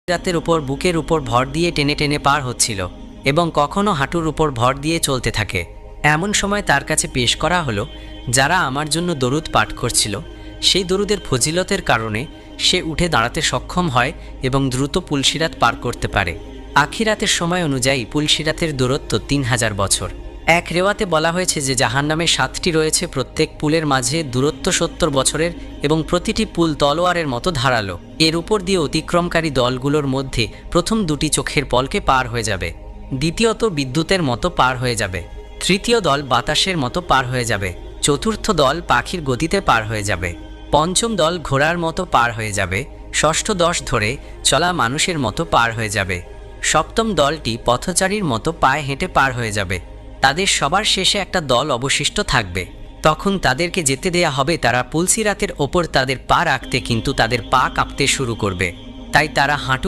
রাতের উপর বুকের উপর ভর দিয়ে টেনে টেনে পার হচ্ছিল এবং কখনো হাঁটুর উপর ভর দিয়ে চলতে থাকে। এমন সময় তার কাছে পেশ করা হলো যারা আমার জন্য দরুদ পাঠ করছিল, সেই দরুদের ফজিলতের কারণে সে উঠে দাঁড়াতে সক্ষম হয় এবং দ্রুত পুলসিরাত পার করতে পারে। আখিরাতের সময় অনুযায়ী পুলসিরাতের দূরত্ব 3000 বছর। এক রেওয়াতে বলা হয়েছে যে জাহান্নামে 7টি রয়েছে, প্রত্যেক পুলের মাঝে দূরত্ব 70 বছরের এবং প্রতিটি পুল তলোয়ারের মতো ধারালো। এর উপর দিয়ে অতিক্রমকারী দলগুলোর মধ্যে প্রথম 2টি চোখের পলকে পার হয়ে যাবে, দ্বিতীয়ত বিদ্যুতের মতো পার হয়ে যাবে, তৃতীয় দল বাতাসের মতো পার হয়ে যাবে, চতুর্থ দল পাখির গতিতে পার হয়ে যাবে, পঞ্চম দল ঘোড়ার মতো পার হয়ে যাবে, ষষ্ঠ দশ ধরে চলা মানুষের মতো পার হয়ে যাবে, সপ্তম দলটি পথচারীর মতো পায়ে হেঁটে পার হয়ে যাবে। তাদের সবার শেষে একটা দল অবশিষ্ট থাকবে। তখন তাদেরকে যেতে দেয়া হবে। তারা পুলসিরাতের ওপর তাদের পা রাখতে, কিন্তু তাদের পা কাঁপতে শুরু করবে, তাই তারা হাঁটু